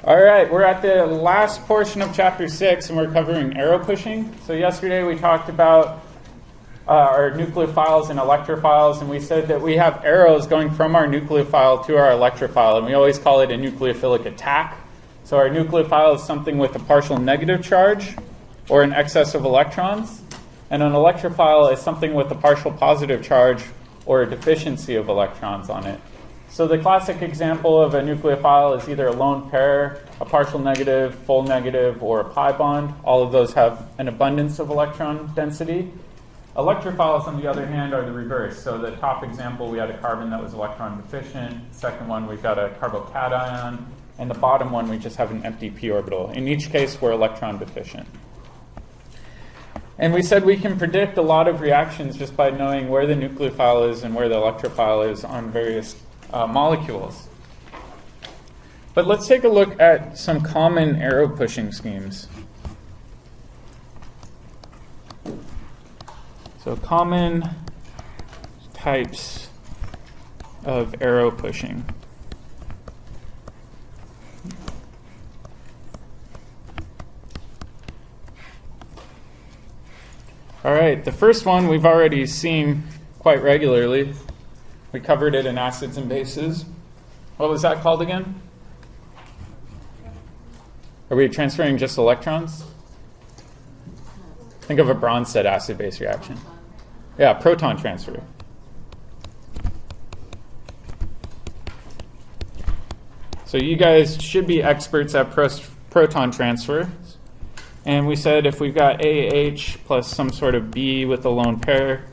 All right, we're at the last portion of chapter 6, and we're covering arrow pushing. So yesterday we talked about our nucleophiles and electrophiles, and we said that we have arrows going from our nucleophile to our electrophile, and we always call it a nucleophilic attack. So our nucleophile is something with a partial negative charge or an excess of electrons, and an electrophile is something with a partial positive charge or a deficiency of electrons on it. So the classic example of a nucleophile is either a lone pair, a partial negative, full negative, or a pi bond. All of those have an abundance of electron density. Electrophiles, on the other hand, are the reverse. So the top example, we had a carbon that was electron deficient. Second one, we've got a carbocation. And the bottom one, we just have an empty p orbital. In each case, we're electron deficient. And we said we can predict a lot of reactions just by knowing where the nucleophile is and where the electrophile is on various molecules. But let's take a look at some common arrow pushing schemes. So common types of arrow pushing. All right, the first one we've already seen quite regularly. We covered it in acids and bases. What was that called again? Are we transferring just electrons? Think of a Bronsted acid-base reaction. Yeah, proton transfer. So you guys should be experts at proton transfer. And we said if we've got AH plus some sort of B with a lone pair,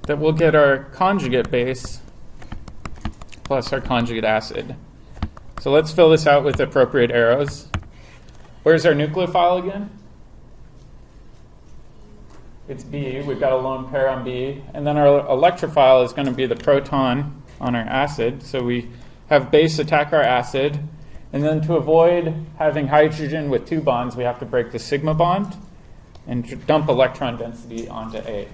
that we'll get our conjugate base plus our conjugate acid. So let's fill this out with appropriate arrows. Where's our nucleophile again? It's B. We've got a lone pair on B. And then our electrophile is going to be the proton on our acid. So we have base attack our acid. And then to avoid having hydrogen with two bonds, we have to break the sigma bond and dump electron density onto A.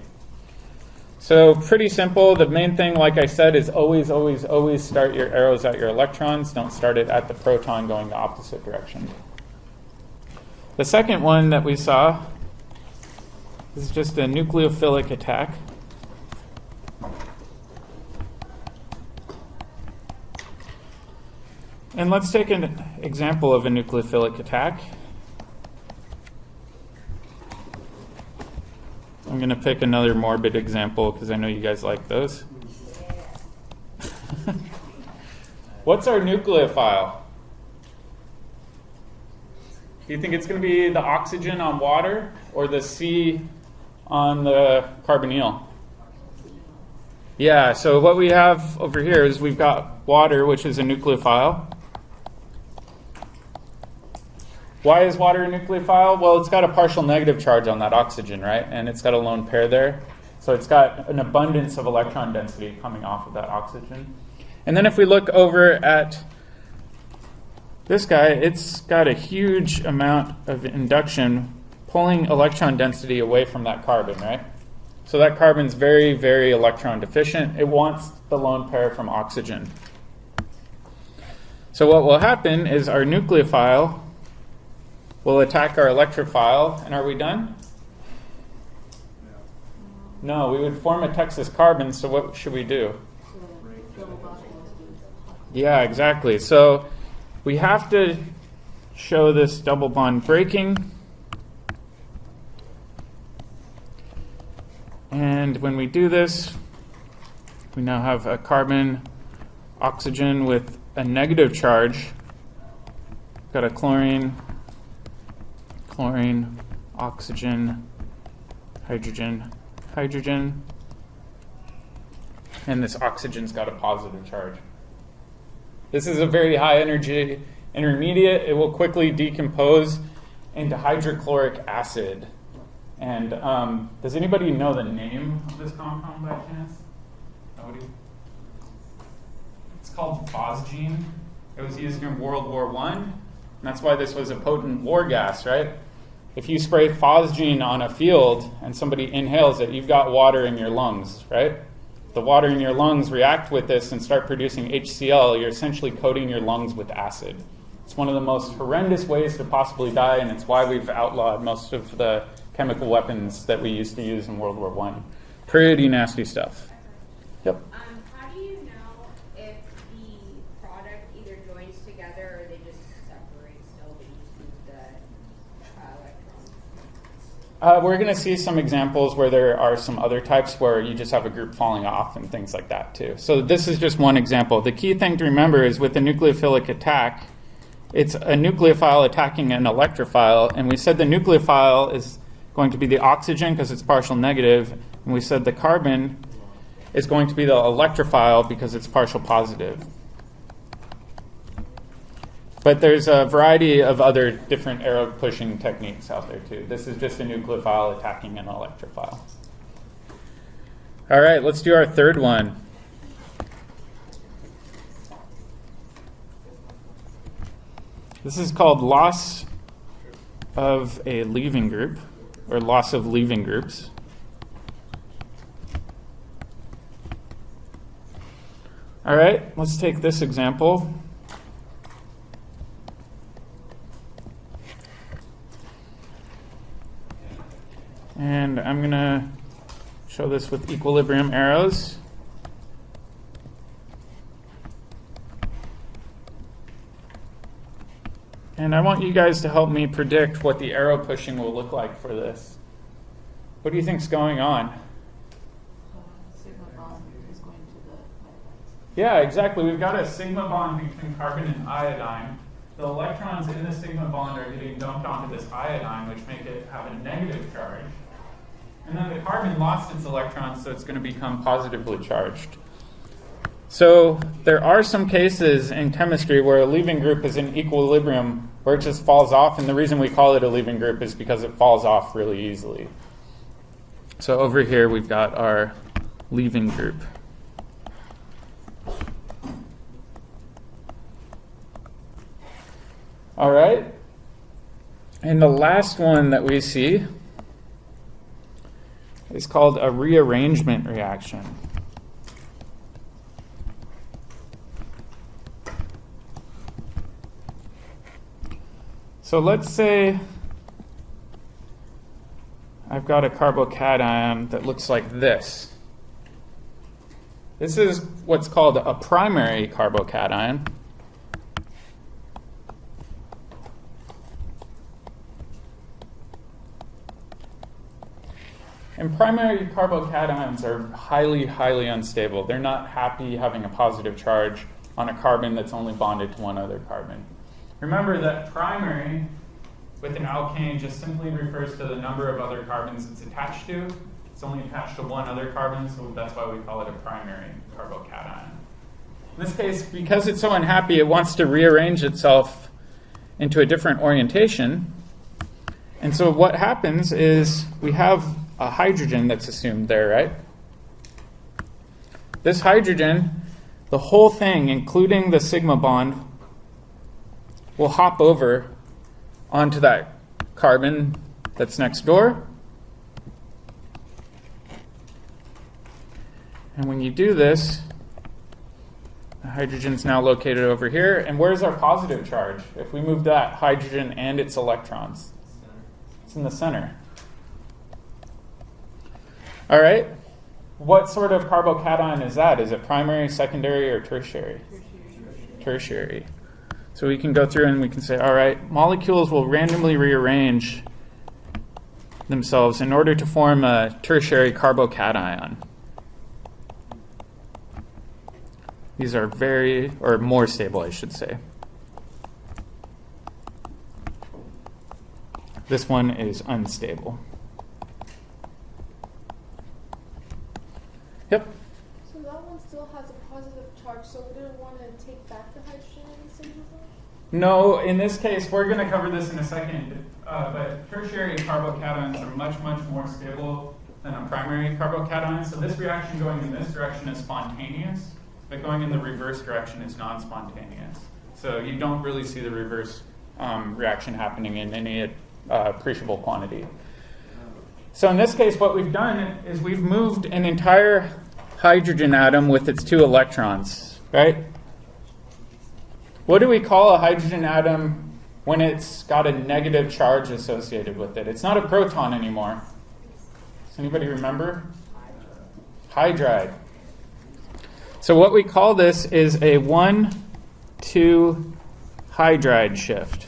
So pretty simple. The main thing, like I said, is always, always, always start your arrows at your electrons. Don't start it at the proton going the opposite direction. The second one that we saw is just a nucleophilic attack. And let's take an example of a nucleophilic attack. I'm going to pick another morbid example because I know you guys like those. What's our nucleophile? Do you think it's going to be the oxygen on water or the C on the carbonyl? Yeah, so what we have over here is we've got water, which is a nucleophile. Why is water a nucleophile? Well, it's got a partial negative charge on that oxygen, right? And it's got a lone pair there. So it's got an abundance of electron density coming off of that oxygen. And then if we look over at this guy, it's got a huge amount of induction pulling electron density away from that carbon, right? So that carbon's very, very electron deficient. It wants the lone pair from oxygen. So what will happen is our nucleophile will attack our electrophile, and are we done? No, we would form a Texas carbon, so what should we do? Yeah, exactly. So we have to show this double bond breaking. And when we do this, we now have a carbon oxygen with a negative charge. Got a chlorine, oxygen, hydrogen, hydrogen. And this oxygen's got a positive charge. This is a very high energy intermediate. It will quickly decompose into hydrochloric acid. And does anybody know the name of this compound by chance? Nobody? It's called phosgene. It was used in World War I. And that's why this was a potent war gas, right? If you spray phosgene on a field and somebody inhales it, you've got water in your lungs, right? the water in your lungs react with this and start producing HCl, you're essentially coating your lungs with acid. It's one of the most horrendous ways to possibly die, and it's why we've outlawed most of the chemical weapons that we used to use in World War I. Pretty nasty stuff. Yep. How do you know if the product either joins together or they just separate still, but you just use the electrons? We're going to see some examples where there are some other types where you just have a group falling off and things like that too. So this is just one example. The key thing to remember is with the nucleophilic attack, it's a nucleophile attacking an electrophile, and we said the nucleophile is going to be the oxygen because it's partial negative, and we said the carbon is going to be the electrophile because it's partial positive. But there's a variety of other different arrow pushing techniques out there too. This is just a nucleophile attacking an electrophile. All right, let's do our third one. This is called loss of a leaving group, or loss of leaving groups. All right, let's take this example. And I'm going to show this with equilibrium arrows. And I want you guys to help me predict what the arrow pushing will look like for this. What do you think's going on? Sigma bond is going to the iodine. Yeah, exactly. We've got a sigma bond between carbon and iodine. The electrons in the sigma bond are getting dumped onto this iodine, which make it have a negative charge. And then the carbon lost its electrons, so it's going to become positively charged. So there are some cases in chemistry where a leaving group is in equilibrium where it just falls off, and the reason we call it a leaving group is because it falls off really easily. So over here we've got our leaving group. All right. And the last one that we see is called a rearrangement reaction. So let's say I've got a carbocation that looks like this. This is what's called a primary carbocation. And primary carbocations are highly, highly unstable. They're not happy having a positive charge on a carbon that's only bonded to one other carbon. Remember that primary with an alkane just simply refers to the number of other carbons it's attached to. It's only attached to one other carbon, so that's why we call it a primary carbocation. In this case, because it's so unhappy, it wants to rearrange itself into a different orientation. And so what happens is we have a hydrogen that's assumed there, right? This hydrogen, the whole thing, including the sigma bond, will hop over onto that carbon that's next door. And when you do this, the hydrogen's now located over here. And where's our positive charge? If we move that hydrogen and its electrons, it's in the center. All right. What sort of carbocation is that? Is it primary, secondary, or tertiary? Tertiary. So we can go through and we can say, all right, molecules will randomly rearrange themselves in order to form a tertiary carbocation. These are very, or more stable, I should say. This one is unstable. Yep. So that one still has a positive charge, so we don't want to take back the hydrogen in the sigma bond? No, in this case, we're going to cover this in a second, but tertiary carbocations are much, much more stable than a primary carbocation. So this reaction going in this direction is spontaneous, but going in the reverse direction is non-spontaneous. So you don't really see the reverse reaction happening in any appreciable quantity. So in this case, what we've done is we've moved an entire hydrogen atom with its 2 electrons, right? What do we call a hydrogen atom when it's got a negative charge associated with it? It's not a proton anymore. Does anybody remember? Hydride. So what we call this is a 1,2 hydride shift.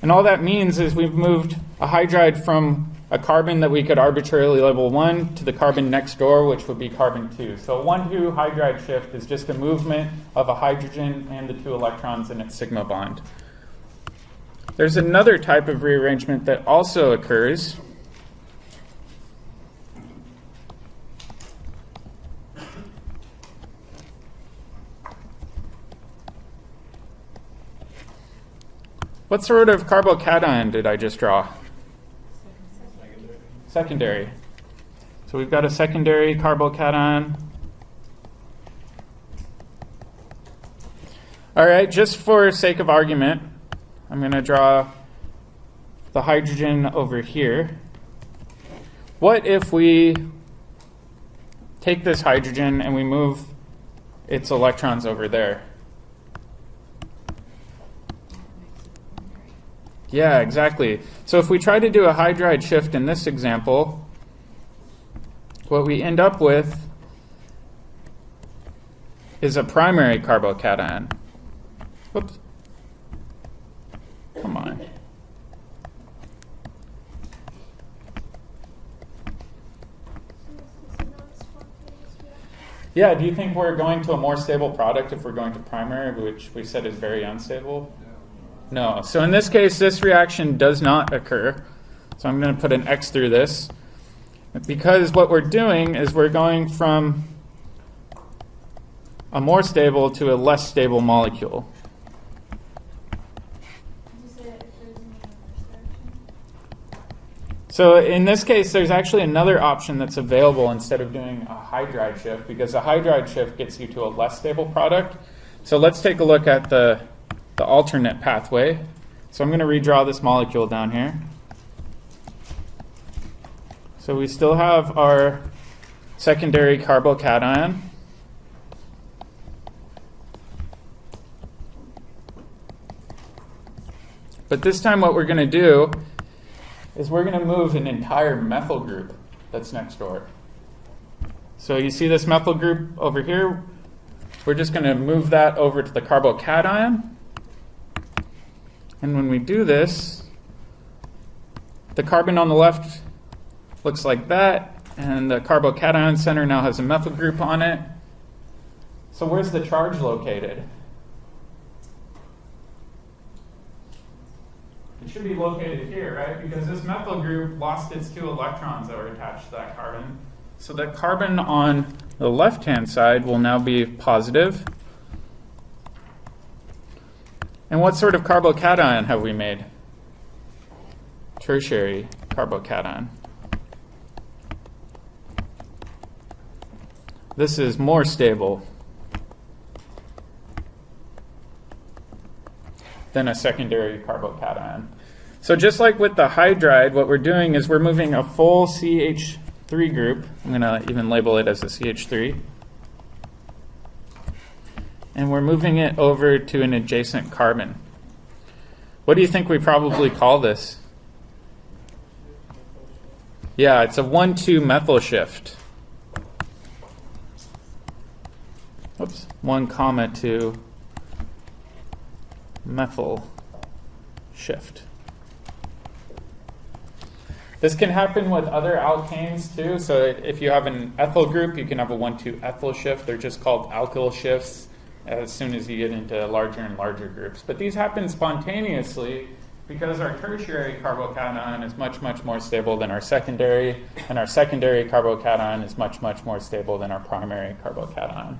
And all that means is we've moved a hydride from a carbon that we could arbitrarily label 1 to the carbon next door, which would be carbon 2. So a 1,2 hydride shift is just a movement of a hydrogen and the 2 electrons in its sigma bond. There's another type of rearrangement that also occurs. What sort of carbocation did I just draw? Secondary. So we've got a secondary carbocation. All right, just for sake of argument, I'm going to draw the hydrogen over here. What if we take this hydrogen and we move its electrons over there? Yeah, exactly. So if we try to do a hydride shift in this example, what we end up with is a primary carbocation. Whoops. Come on. Yeah, do you think we're going to a more stable product if we're going to primary, which we said is very unstable? No. So in this case, this reaction does not occur. So I'm going to put an X through this. Because what we're doing is we're going from a more stable to a less stable molecule. So in this case, there's actually another option that's available instead of doing a hydride shift, because a hydride shift gets you to a less stable product. So let's take a look at the alternate pathway. So I'm going to redraw this molecule down here. So we still have our secondary carbocation. But this time what we're going to do is we're going to move an entire methyl group that's next door. So you see this methyl group over here? We're just going to move that over to the carbocation. And when we do this, the carbon on the left looks like that, and the carbocation center now has a methyl group on it. So where's the charge located? It should be located here, right? Because this methyl group lost its 2 electrons that were attached to that carbon. So the carbon on the left-hand side will now be positive. And what sort of carbocation have we made? Tertiary carbocation. This is more stable than a secondary carbocation. So just like with the hydride, what we're doing is we're moving a full CH3 group. I'm going to even label it as a CH3. And we're moving it over to an adjacent carbon. What do you think we probably call this? Yeah, it's a 1,2 methyl shift. Oops, 1,2 methyl shift. This can happen with other alkanes too. So if you have an ethyl group, you can have a 1,2 ethyl shift. They're just called alkyl shifts as soon as you get into larger and larger groups. But these happen spontaneously because our tertiary carbocation is much, much more stable than our secondary, and our secondary carbocation is much, much more stable than our primary carbocation.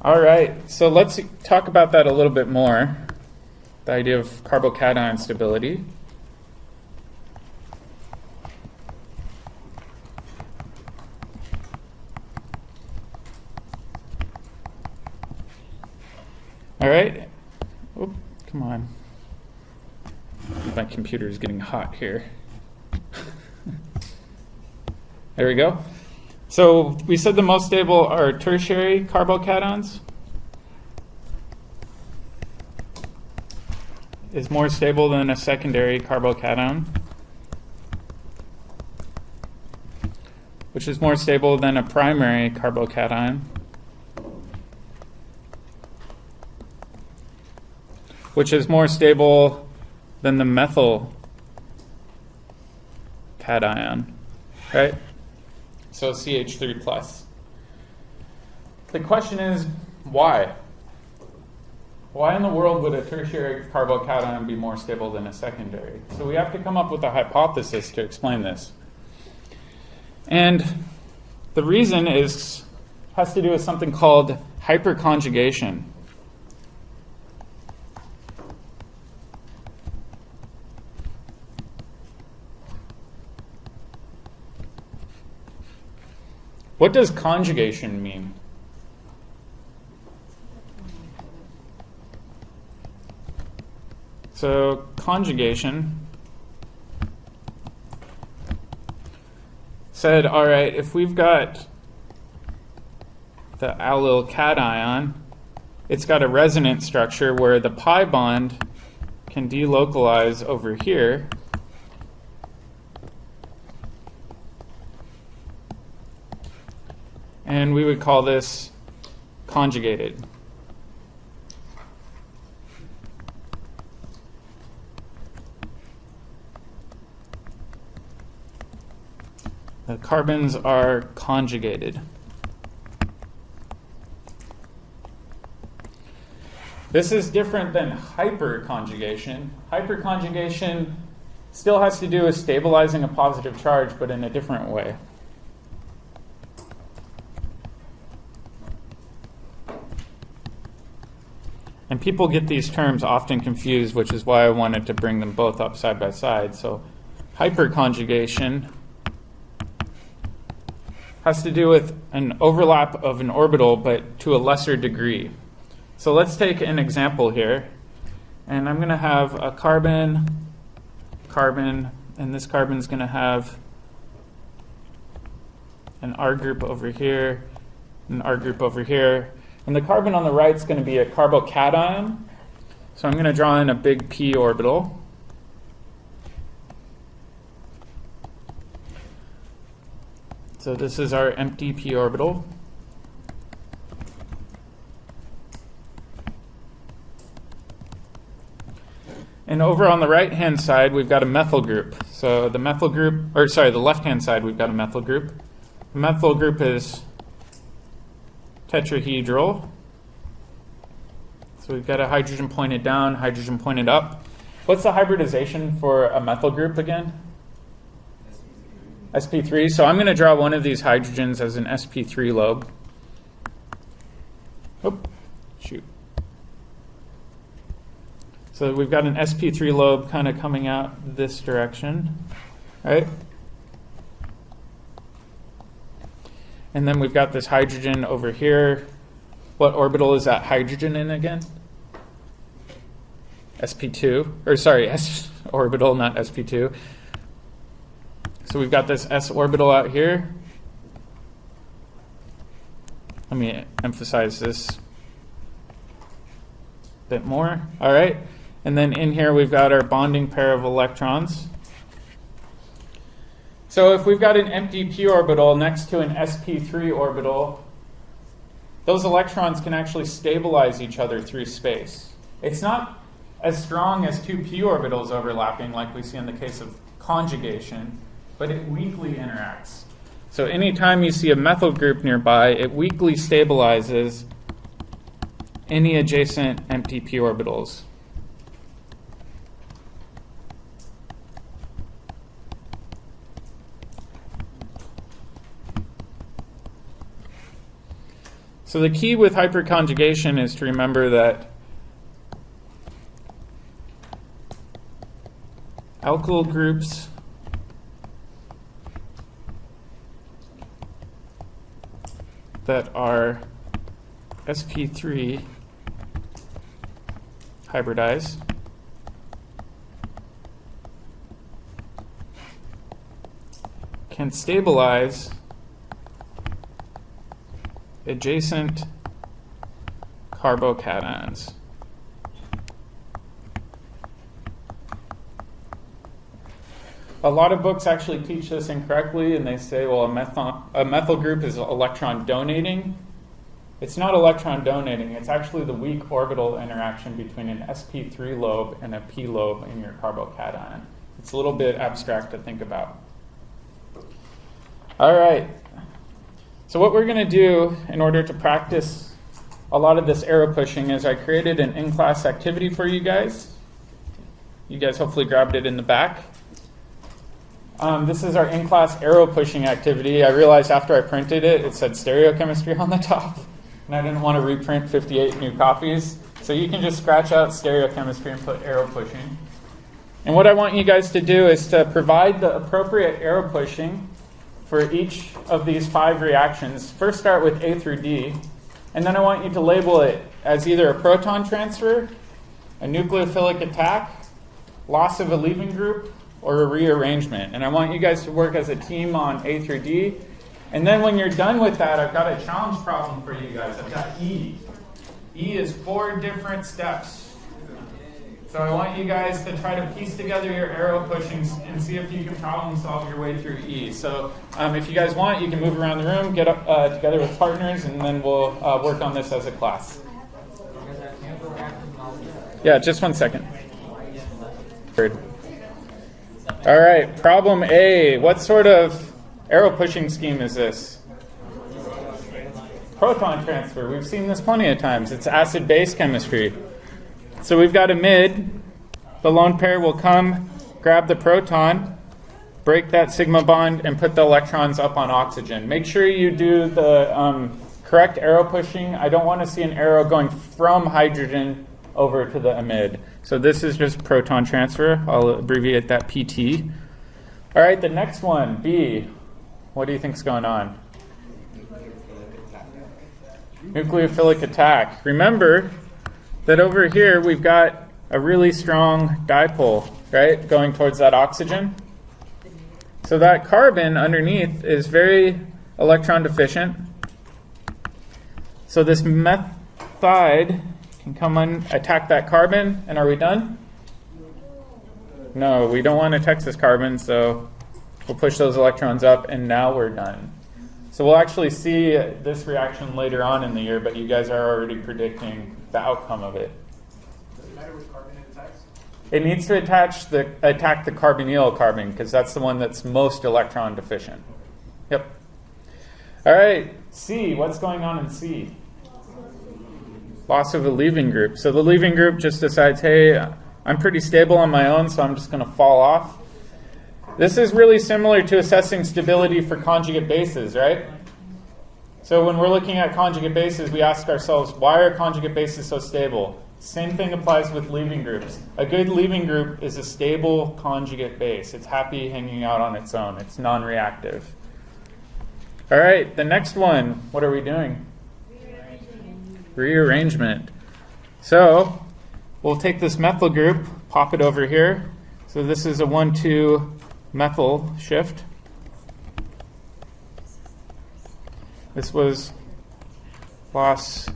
All right, so let's talk about that a little bit more, the idea of carbocation stability. All right. Come on. My computer is getting hot here. There we go. So we said the most stable are tertiary carbocations. Is more stable than a secondary carbocation, which is more stable than a primary carbocation, which is more stable than the methyl cation, right? So CH3 plus. The question is, why? Why in the world would a tertiary carbocation be more stable than a secondary? So we have to come up with a hypothesis to explain this. And the reason has to do with something called hyperconjugation. What does conjugation mean? So conjugation said, all right, if we've got the allyl cation, it's got a resonance structure where the pi bond can delocalize over here. And we would call this conjugated. The carbons are conjugated. This is different than hyperconjugation. Hyperconjugation still has to do with stabilizing a positive charge, but in a different way. And people get these terms often confused, which is why I wanted to bring them both up side by side. So hyperconjugation has to do with an overlap of an orbital, but to a lesser degree. So let's take an example here. And I'm going to have a carbon, and this carbon is going to have an R group over here, an R group over here. And the carbon on the right is going to be a carbocation. So I'm going to draw in a big p orbital. So this is our empty p orbital. And over on the right-hand side, we've got a methyl group. So the methyl group, or sorry, the left-hand side, we've got a methyl group. The methyl group is tetrahedral. So we've got a hydrogen pointed down, hydrogen pointed up. What's the hybridization for a methyl group again? sp3. So I'm going to draw one of these hydrogens as an sp3 lobe. Oop, shoot. So we've got an sp3 lobe kind of coming out this direction, right? And then we've got this hydrogen over here. What orbital is that hydrogen in again? sp2, or sorry, s orbital, not sp2. So we've got this s orbital out here. Let me emphasize this a bit more. All right. And then in here we've got our bonding pair of electrons. So if we've got an empty p orbital next to an sp3 orbital, those electrons can actually stabilize each other through space. It's not as strong as two p orbitals overlapping like we see in the case of conjugation, but it weakly interacts. So anytime you see a methyl group nearby, it weakly stabilizes any adjacent empty p orbitals. So the key with hyperconjugation is to remember that alkyl groups that are sp3 hybridized can stabilize adjacent carbocations. A lot of books actually teach this incorrectly, and they say, well, a methyl group is electron donating. It's not electron donating. It's actually the weak orbital interaction between an sp3 lobe and a p lobe in your carbocation. It's a little bit abstract to think about. All right. So what we're going to do in order to practice a lot of this arrow pushing is I created an in-class activity for you guys. You guys hopefully grabbed it in the back. This is our in-class arrow pushing activity. I realized after I printed it, it said stereochemistry on the top, and I didn't want to reprint 58 new copies. So you can just scratch out stereochemistry and put arrow pushing. And what I want you guys to do is to provide the appropriate arrow pushing for each of these 5 reactions. First start with A through D, and then I want you to label it as either a proton transfer, a nucleophilic attack, loss of a leaving group, or a rearrangement. And I want you guys to work as a team on A through D. And then when you're done with that, I've got a challenge problem for you guys. I've got E. E is 4 different steps. So I want you guys to try to piece together your arrow pushings and see if you can problem solve your way through E. So if you guys want, you can move around the room, get up together with partners, and then we'll work on this as a class. Yeah, just 1 second. All right, problem A. What sort of arrow pushing scheme is this? Proton transfer. We've seen this plenty of times. It's acid-base chemistry. So we've got a mid. The lone pair will come, grab the proton, break that sigma bond, and put the electrons up on oxygen. Make sure you do the correct arrow pushing. I don't want to see an arrow going from hydrogen over to the amide. So this is just proton transfer. I'll abbreviate that PT. All right, the next one, B. What do you think's going on? Nucleophilic attack. Remember that over here we've got a really strong dipole, right, going towards that oxygen. So that carbon underneath is very electron deficient. So this methide can come and attack that carbon, and are we done? No, we don't want to attack this carbon, so we'll push those electrons up, and now we're done. So we'll actually see this reaction later on in the year, but you guys are already predicting the outcome of it. Does it matter which carbon it attacks? It needs to attack the carbonyl carbon, because that's the one that's most electron deficient. Yep. All right, C. What's going on in C? Loss of a leaving group. So the leaving group just decides, hey, I'm pretty stable on my own, so I'm just going to fall off. This is really similar to assessing stability for conjugate bases, right? So when we're looking at conjugate bases, we ask ourselves, why are conjugate bases so stable? Same thing applies with leaving groups. A good leaving group is a stable conjugate base. It's happy hanging out on its own. It's non-reactive. All right, the next one, what are we doing? Rearrangement. So we'll take this methyl group, pop it over here. So this is a 1,2 methyl shift. This was loss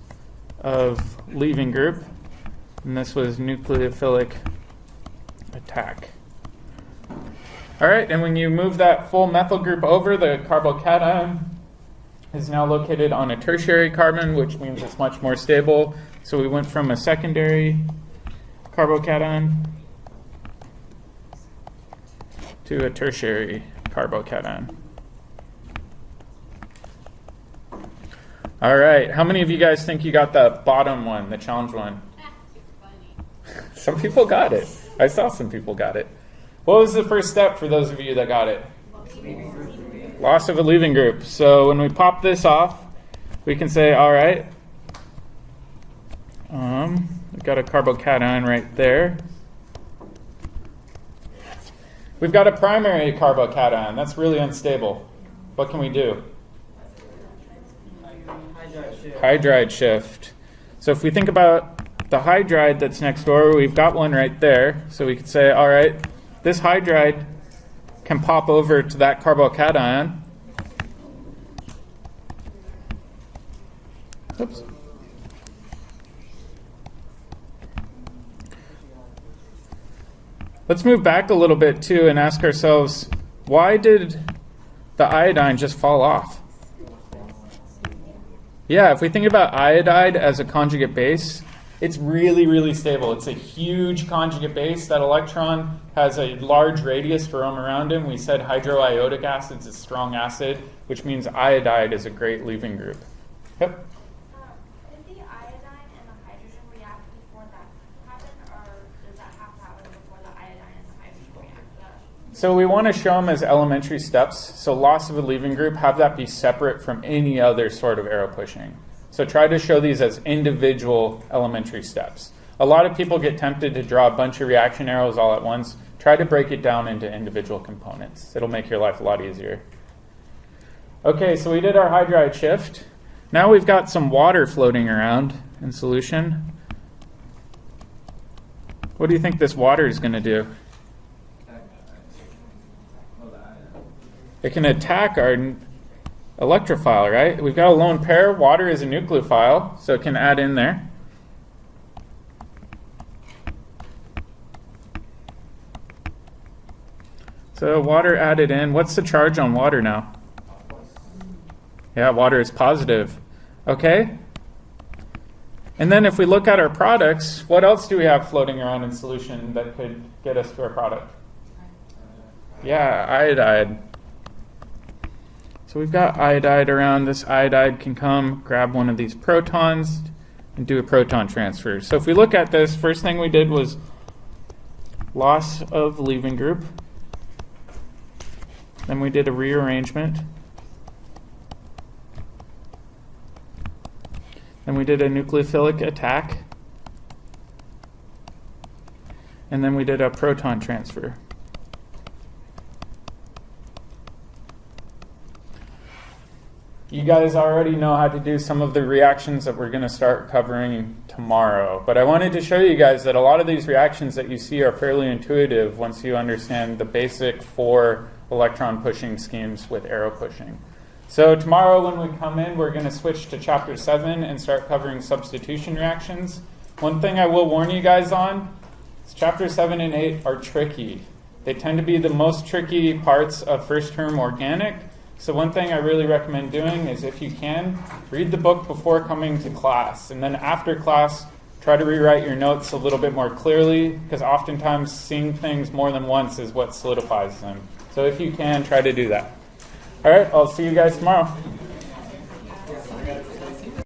of leaving group, and this was nucleophilic attack. All right, and when you move that full methyl group over, the carbocation is now located on a tertiary carbon, which means it's much more stable. So we went from a secondary carbocation to a tertiary carbocation. All right, how many of you guys think you got the bottom one, the challenge one? Some people got it. I saw some people got it. What was the first step for those of you that got it? Loss of a leaving group. So when we pop this off, we can say, all right, we've got a carbocation right there. We've got a primary carbocation. That's really unstable. What can we do? Hydride shift. So if we think about the hydride that's next door, we've got one right there. So we could say, all right, this hydride can pop over to that carbocation. Oops. Let's move back a little bit too and ask ourselves, why did the iodine just fall off? Yeah, if we think about iodide as a conjugate base, it's really, really stable. It's a huge conjugate base. That electron has a large radius to roam around in. We said hydroiodic acid is a strong acid, which means iodide is a great leaving group. Yep. Did the iodine and the hydrogen react before that happen, or does that have to happen before the iodine and the hydrogen react? So we want to show them as elementary steps. So loss of a leaving group, have that be separate from any other sort of arrow pushing. So try to show these as individual elementary steps. A lot of people get tempted to draw a bunch of reaction arrows all at once. Try to break it down into individual components. It'll make your life a lot easier. Okay, so we did our hydride shift. Now we've got some water floating around in solution. What do you think this water is going to do? It can attack our electrophile, right? We've got a lone pair. Water is a nucleophile, so it can add in there. So water added in. What's the charge on water now? Yeah, water is positive. Okay. And then if we look at our products, what else do we have floating around in solution that could get us to our product? Yeah, iodide. So we've got iodide around. This iodide can come, grab one of these protons, and do a proton transfer. So if we look at this, first thing we did was loss of leaving group. Then we did a rearrangement. Then we did a nucleophilic attack. And then we did a proton transfer. You guys already know how to do some of the reactions that we're going to start covering tomorrow. But I wanted to show you guys that a lot of these reactions that you see are fairly intuitive once you understand the basic 4 electron pushing schemes with arrow pushing. So tomorrow when we come in, we're going to switch to chapter 7 and start covering substitution reactions. One thing I will warn you guys on is chapter 7 and 8 are tricky. They tend to be the most tricky parts of first term organic. So one thing I really recommend doing is, if you can, read the book before coming to class. And then after class, try to rewrite your notes a little bit more clearly, because oftentimes seeing things more than once is what solidifies them. So if you can, try to do that. All right, I'll see you guys tomorrow.